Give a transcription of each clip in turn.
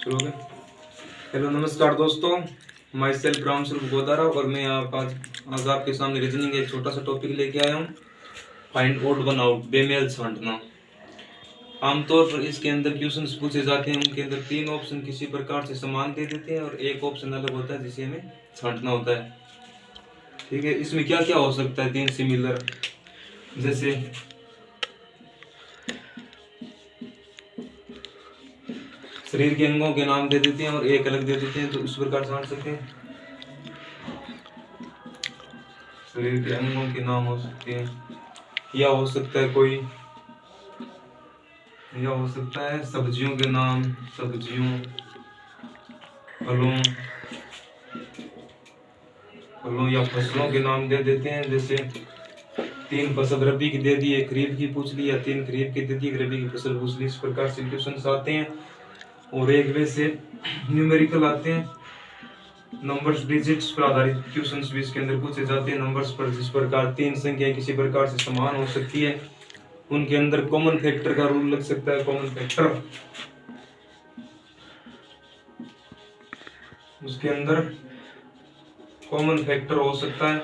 शुरू हो गया। हेलो नमस्कार दोस्तों, माई सेल्फ राम स्वरूप गोदारा और मैं आज आपके सामने रीजनिंग एक छोटा सा टॉपिक लेके आया हूँ। फाइंड ओड वन आउट, बेमेल छांटना। आमतौर पर इसके अंदर क्वेश्चंस पूछे जाते हैं, उनके अंदर तीन ऑप्शन किसी प्रकार से समान दे देते हैं और एक ऑप्शन अलग होता है जिसे हमें छांटना होता है। ठीक है, इसमें क्या क्या हो सकता है तीन सिमिलर, जैसे शरीर के अंगों के नाम दे देते हैं और एक अलग दे देते हैं, तो इस प्रकार छांट सकते हैं। शरीर के अंगों के नाम हो सकते हैं, या हो सकता है कोई, या हो सकता है सब्जियों के नाम, सब्जियों, फलों या फसलों के नाम दे देते हैं। जैसे तीन फसल रबी की दे दी, एक खरीफ की पूछ ली, या तीन खरीफ की दे दी, एक रबी की फसल पूछ ली। इस प्रकार से क्वेश्चन आते हैं। और एक वे से न्यूमेरिकल आते हैं, नंबर्स डिजिट्स पर आधारित क्वेश्चंस भी इसके अंदर पूछे जाते हैं। नंबर्स पर जिस प्रकार तीन संख्याएं किसी प्रकार से समान हो सकती है, उनके अंदर कॉमन फैक्टर का रूल लग सकता है। कॉमन फैक्टर, उसके अंदर कॉमन फैक्टर हो सकता है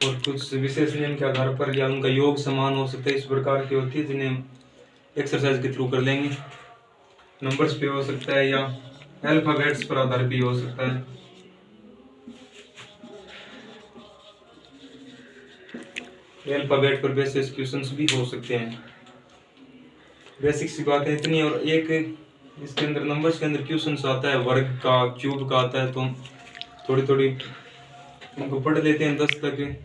और कुछ विशेष नियम के आधार पर, या उनका योग समान हो सकता है। इस प्रकार की होती है जिन्हें हम एक्सरसाइज के थ्रू कर लेंगे। नंबर्स पे हो सकता है या अल्फाबेट्स पर आधारित भी हो सकता है। अल्फाबेट पर बेसिस क्वेश्चंस भी हो सकते हैं। बेसिक सी बात है इतनी। और एक इसके अंदर नंबर्स के अंदर क्वेश्चंस आता है वर्ग का, क्यूब का आता है, तो थोड़ी थोड़ी उनको पढ़ लेते हैं। 10 तक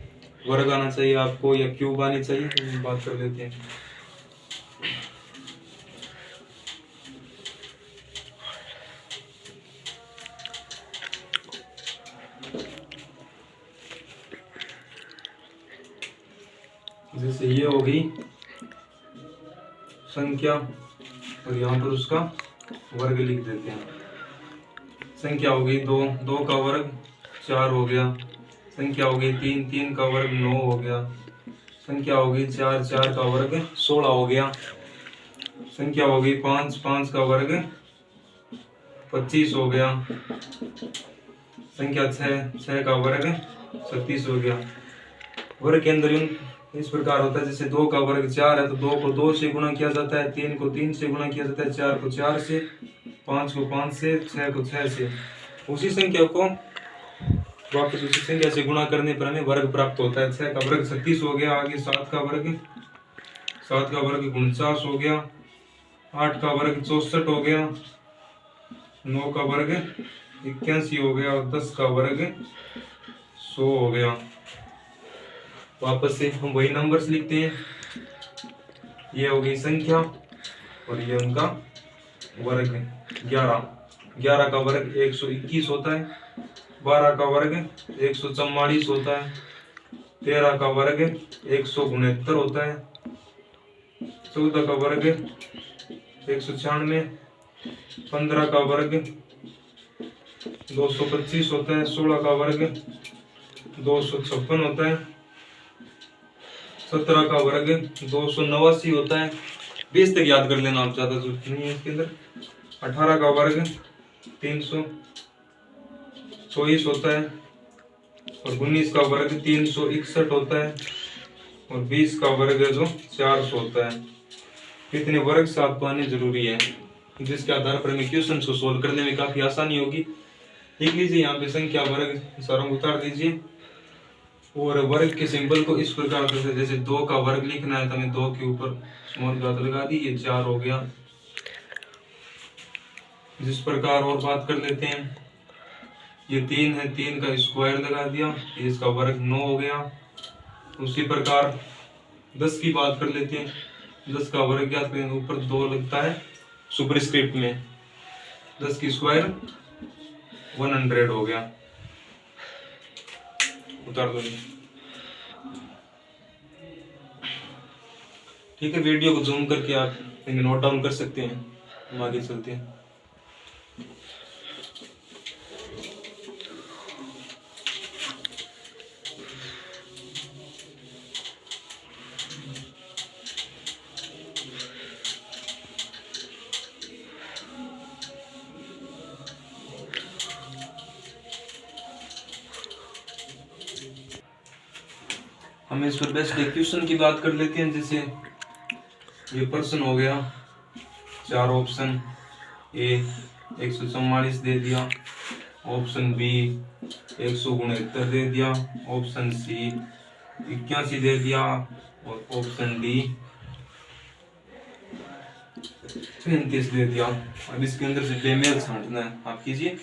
वर्ग आना चाहिए आपको या क्यूब आनी चाहिए, तो बात कर लेते हैं। जैसे ये होगी संख्या और यहाँ पर उसका वर्ग लिख देते हैं। संख्या होगी 2, 2 का वर्ग 4 हो गया। संख्या होगी 3, 3 का वर्ग 9 हो गया। संख्या होगी 4, 4 का वर्ग 16 हो गया। संख्या होगी 5, 5 का वर्ग 25 हो गया। संख्या 6, 6 का वर्ग 36 हो गया। वर्ग के अंदर इस प्रकार होता है, जैसे 2 का वर्ग 4 है तो 2 को 2 से गुणा किया जाता है, 3 को 3 से गुणा किया जाता है, 4 को 4 से, 5 को 5 से, 6 को 6 से। उसी संख्या को वापस उसी संख्या से गुणा करने पर हमें वर्ग प्राप्त होता है। 6 का वर्ग 36 हो गया। आगे 7 का वर्ग 49 हो गया। 8 का वर्ग 64 हो गया। 9 का वर्ग 81 हो गया और 10 का वर्ग 100 हो गया। वापस से हम वही नंबर्स लिखते हैं। ये हो गई संख्या और ये उनका वर्ग। 11 का वर्ग 121 होता है। 12 का वर्ग 144 होता है। 13 का वर्ग 169 होता है। 14 का वर्ग 196। 15 का वर्ग 225 होता है। 16 का वर्ग 256 होता है। 17 का वर्ग 289 होता है। 20 तक याद कर लेना आप, ज्यादा जरूरत नहीं है इसके अंदर। 18 का वर्ग 324 होता है और 19 का वर्ग 361 होता है और 20 का वर्ग जो 400 होता है। कितने वर्ग साथ पाने जरूरी है, जिसके आधार पर हमें क्वेश्चन को सोल्व करने में काफी आसानी होगी। लिख लीजिए यहाँ पे संख्या, वर्ग सारों उतार दीजिए और वर्ग के सिंबल को इस प्रकार से, जैसे 2 का वर्ग लिखना है तो हमें 2 के ऊपर स्मॉल डॉट लगा दी, ये 4 हो गया। जिस प्रकार और बात कर लेते हैं, ये 3 है, 3 का स्क्वायर लगा दिया, इसका वर्ग 9 हो गया। उसी प्रकार 10 की बात कर लेते हैं। 10 का वर्ग क्या, ऊपर 2 लगता है सुपरस्क्रिप्ट में। 10 की स्क्वायर 100 हो गया। उतार दो। ठीक है, वीडियो को जूम करके आप नोट डाउन कर सकते हैं। हम आगे चलते हैं। हम इस पर बेस्ट क्वेश्चन की बात कर लेते हैं। जैसे ये प्रश्न हो गया, 4 ऑप्शन, ए 144 दे दिया, ऑप्शन बी 169 दे दिया, ऑप्शन सी 81 दे दिया और ऑप्शन डी 35 दे दिया। अब इसके अंदर से बेमेल छांटना है, आप कीजिए।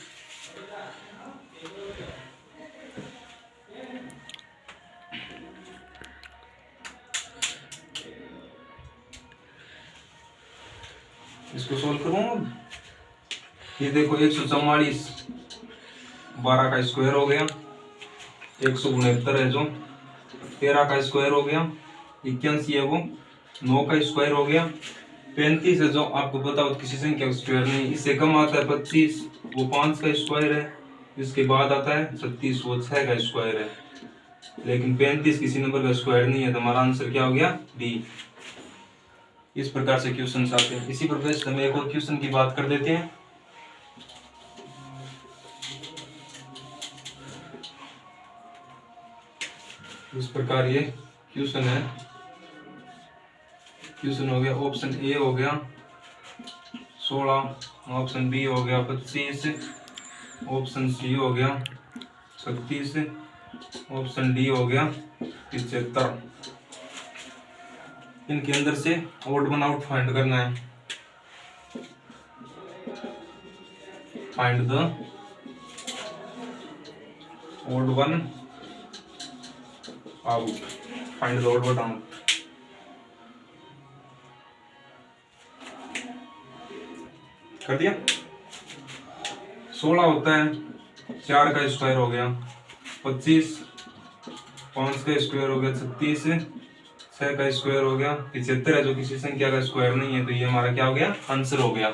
इसको सोल्व करूँ। ये देखो 144 12 का स्क्वायर हो गया, 169 है जो 13 का स्क्वायर हो गया, 81 है वो 9 का स्क्वायर हो गया, 35 है जो आपको पता हो किसी संख्या का स्क्वायर नहीं। इससे कम आता है 25, वो 5 का स्क्वायर है। इसके बाद आता है 36, वो 6 का स्क्वायर है। लेकिन 35 किसी नंबर का स्क्वायर नहीं है, तो हमारा आंसर क्या हो गया, डी। इस प्रकार से क्वेश्चन आते हैं। इसी प्रकार से हम एक और क्वेश्चन की बात कर लेते हैं। इस प्रकार ये क्वेश्चन है। क्वेश्चन हो गया, ऑप्शन ए हो गया 16, ऑप्शन बी हो गया 25, ऑप्शन सी हो गया 36, ऑप्शन डी हो गया 75। इनके अंदर से ऑड वन आउट फाइंड करना है। Find the odd one out, find the odd one out. कर दिया। 16 होता है 4 का स्क्वायर हो गया 25, 5 का स्क्वायर हो गया 36, 6 का स्क्वायर हो गया 75 है जो किसी संख्या का स्क्वायर नहीं है। तो ये हमारा क्या हो गया, आंसर हो गया।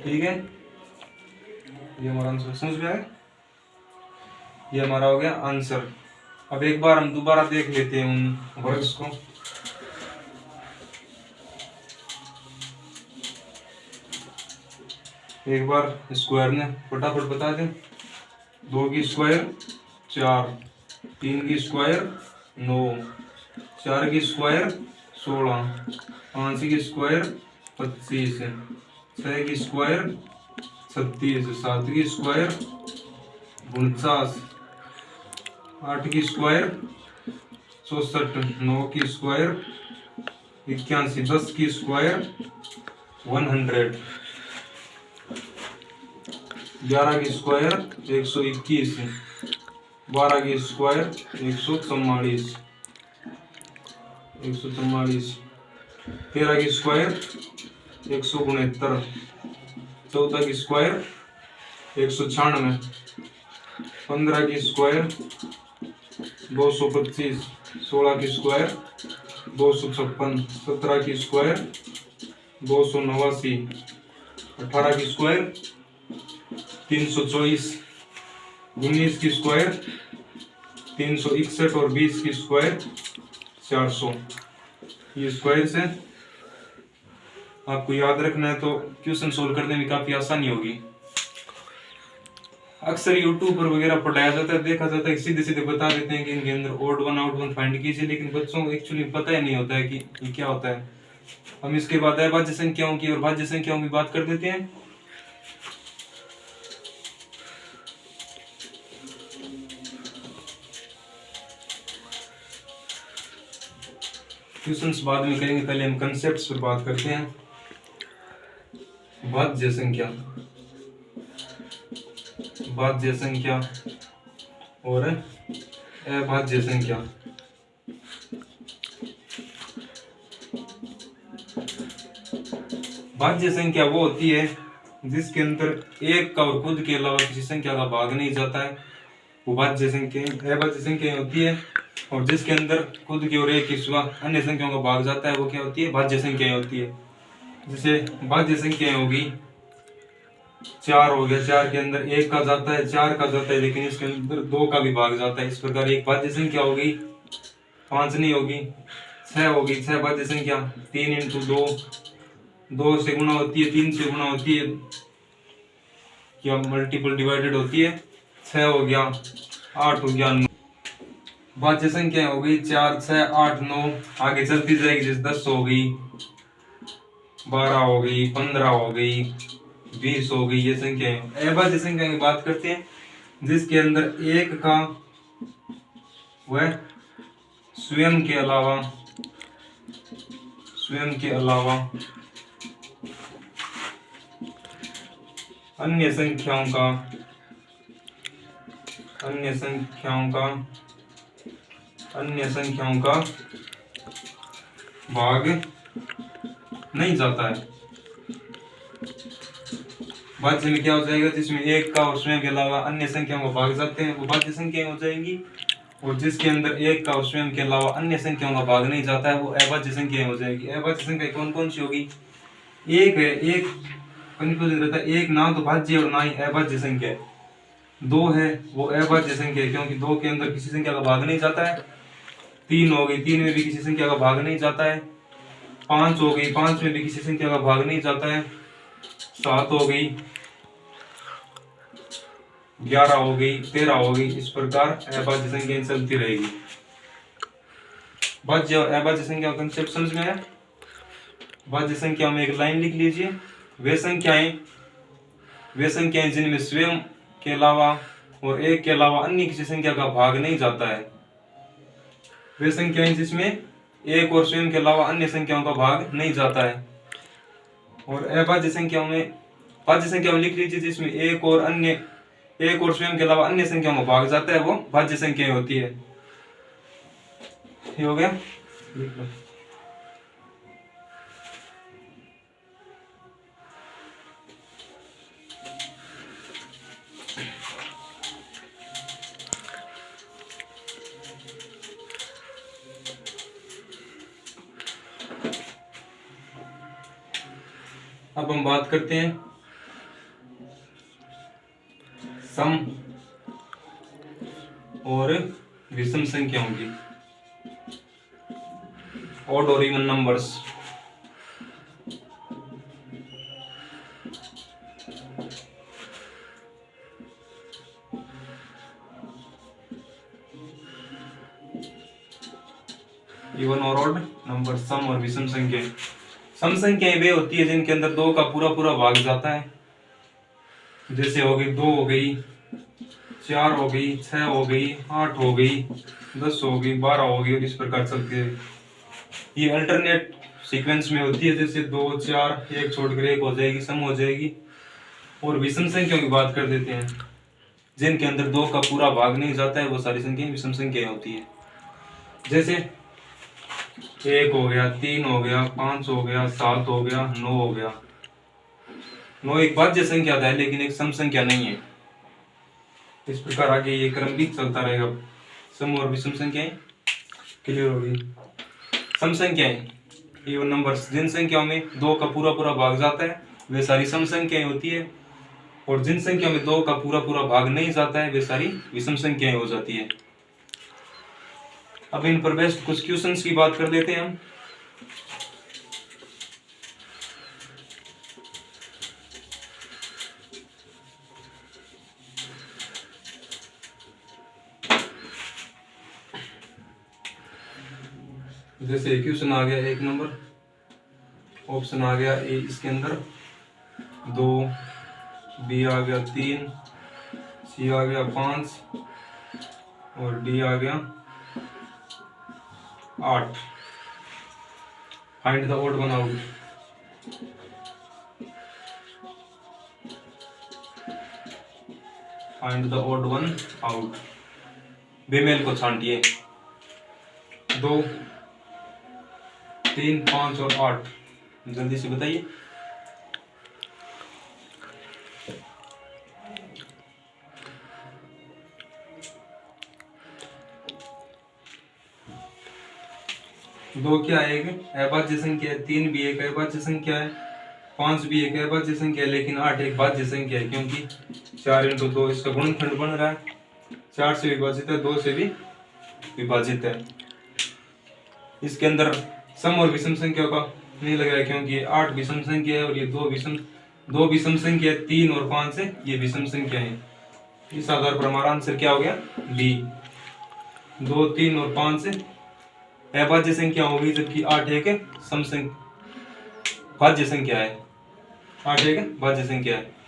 ठीक है, ये हमारा आंसर समझ में आया। ये हमारा हो गया आंसर। अब एक बार हम दोबारा देख लेते हैं उन वर्ग्स को। एक बार स्क्वायर ने फटाफट बता दें। 2 की स्क्वायर 4, 3 की स्क्वायर 9, 4 की स्क्वायर 16, 5 की स्क्वायर 25, 6 की स्क्वायर 36, 7 की स्क्वायर 49, 8 की स्क्वायर 64, 9 की स्क्वायर 81, 10 की स्क्वायर 100, 11 की स्क्वायर 121, 12 की स्क्वायर 144, 13 की स्क्वायर 169, 14 की स्क्वायर 196, 15 की स्क्वायर 225, 16 की स्क्वायर 256, 17 की स्क्वायर 289, 18 की स्क्वायर 324, 19 की स्क्वायर 361 और 20 की स्क्वायर 400। ये स्क्वायर से आपको याद रखना है, तो क्वेश्चन सोल्व करने में काफी आसानी होगी। अक्सर यूट्यूब पर वगैरह पढ़ाया जाता है, देखा जाता है, सीधे सीधे बता देते हैं कि इनके अंदर ओड वन आउट वन फाइंड कीजिए, लेकिन बच्चों को एक्चुअली पता ही नहीं होता है कि ये क्या होता है। हम इसके बाद अभाज्य संख्याओं की और भाज्य संख्याओं की बात कर देते हैं। क्वेश्चंस बाद में करेंगे, पहले हम कंसेप्ट्स पर बात करते हैं। भाज्य संख्या, भाज्य संख्या और अभाज्य संख्या। भाज्य संख्या वो होती है जिसके अंदर एक का और खुद के अलावा किसी संख्या का भाग नहीं जाता है, वो भाज्य संख्या। अभाज्य संख्या होती है, और जिसके अंदर खुद की और एक के सिवा अन्य संख्याओं का भाग जाता है वो क्या होती है, भाज्य संख्या होती है। जैसे भाज्य संख्या होगी 4 हो गया, 4 के अंदर 1 का जाता है, 4 का जाता है, लेकिन इसके अंदर 2 का भी भाग जाता है। इस प्रकार एक भाज्य संख्या होगी, 5 नहीं होगी, 6 होगी। 6 भाज्य संख्या 3 × 2, 2 से गुणा होती है, 3 से गुणा होती है, क्या मल्टीपल डिवाइडेड होती है, 6 हो गया, 8 हो गया, भाज्य संख्या हो गई 4, 6, 8, 9, आगे चलती जाएगी, जैसे 10 हो गई, 12 हो गई, 15 हो गई, 20 हो गई, ये संख्याएं। अभाज्य संख्या की बात करते हैं जिसके अंदर एक का वह स्वयं के अलावा अन्य संख्याओं का भाग नहीं जाता है। भाज्य में क्या हो जाएगा, जिसमें एक का और स्वयं के अलावा अन्य संख्याओं को भाग जाते हैं वो भाज्य संख्याएं हो जाएंगी, और जिसके अंदर एक का और स्वयं के अलावा अन्य संख्याओं का भाग नहीं जाता है वो अभाज्य संख्याएं हो जाएगी। अभाज्य संख्या कौन कौन सी होगी, एक है, एक कंफ्यूजन रहता है, एक ना तो भाज्य और ना ही अभाज्य संख्या है। दो है वो अभाज्य संख्या है क्योंकि दो के अंदर किसी संख्या का भाग नहीं जाता है। तीन हो गई, तीन में भी किसी संख्या का भाग नहीं जाता है। पांच हो गई, पांच में भी किसी संख्या का भाग नहीं जाता है। 7 हो गई, 11 हो गई, 13 हो गई, इस प्रकार अभाज्य संख्याएं चलती रहेगी। भाज्य और अभाज्य संख्या का कंसेप्ट समझ में आया। भाज्य संख्या में एक लाइन लिख लीजिए, वे संख्याएं जिनमें स्वयं के अलावा और एक के अलावा अन्य किसी संख्या का भाग नहीं जाता है। वे संख्याएं जिसमें एक और स्वयं के अलावा अन्य संख्याओं का भाग नहीं जाता है। और अभाज्य संख्याओं में, भाज्य संख्या में लिख लीजिए जिसमें एक और स्वयं के अलावा अन्य संख्याओं में भाग जाता है वो भाज्य संख्याएं होती है। ये हो गया। लिख लो। अब हम बात करते हैं सम और विषम संख्याओं की, ऑड और इवन नंबर्स। इवन और ऑड नंबर, सम और विषम संख्याएं। सम संख्याएं वे होती है जिनके अंदर दो का पूरा पूरा भाग जाता है, जैसे हो गई 2 हो गई, 4 हो गई, 6 हो गई, 8 हो गई, 10 हो गई, 12 हो गई, और इस प्रकार चलती है। ये अल्टरनेट सीक्वेंस में होती है, जैसे 2, 4, एक छोड़कर एक हो जाएगी, सम हो जाएगी। और विषम संख्याओं की बात कर देते हैं, जिनके अंदर 2 का पूरा भाग नहीं जाता है वो सारी संख्याएं विषम संख्याएं होती है। जैसे 1 हो गया, 3 हो गया, 5 हो गया, 7 हो गया, 9 हो गया। 9 एक भाज्य संख्या है लेकिन एक सम संख्या नहीं है। इस प्रकार आगे ये क्रम भी चलता रहेगा। सम और विषम संख्याएं क्लियर होगी। सम संख्याएं इवन नंबर्स, जिन संख्याओं में 2 का पूरा पूरा भाग जाता है वे सारी सम संख्याएं होती है, और जिन संख्याओं में 2 का पूरा पूरा भाग नहीं जाता है वे सारी विषम संख्याएं हो जाती है। अब इन पर बेस्ड कुछ क्वेश्चंस की बात कर लेते हैं हम। जैसे क्वेश्चन आ गया 1 नंबर, ऑप्शन आ गया ए, इसके अंदर 2, बी आ गया 3, सी आ गया 5 और डी आ गया 8। Find the odd one out. Find the odd one out. बेमेल को छांटिए। 2, 3, 5 और 8, जल्दी से बताइए। दो क्या है, एक अभाज्य संख्या है, 3 भी एक अभाज्य संख्या है, 5 भी एक अभाज्य संख्या है, लेकिन 8 एक भाज्य संख्या है क्योंकि 4 × 2 इसका गुणनखंड बन रहा है। 4 से विभाजित है, 2 से भी विभाजित है। इसके अंदर सम और विषम संख्या का नहीं लग रहा है क्योंकि 8 विषम संख्या है और ये 2 विषम संख्या है। 3 और 5 है ये विषम संख्या है। इस आधार पर हमारा आंसर क्या हो गया, डी। 2 3 और 5 से अभाज्य संख्या होगी, जबकि 8 एक सम संख्या भाज्य संख्या है। 8 एक भाज्य संख्या है।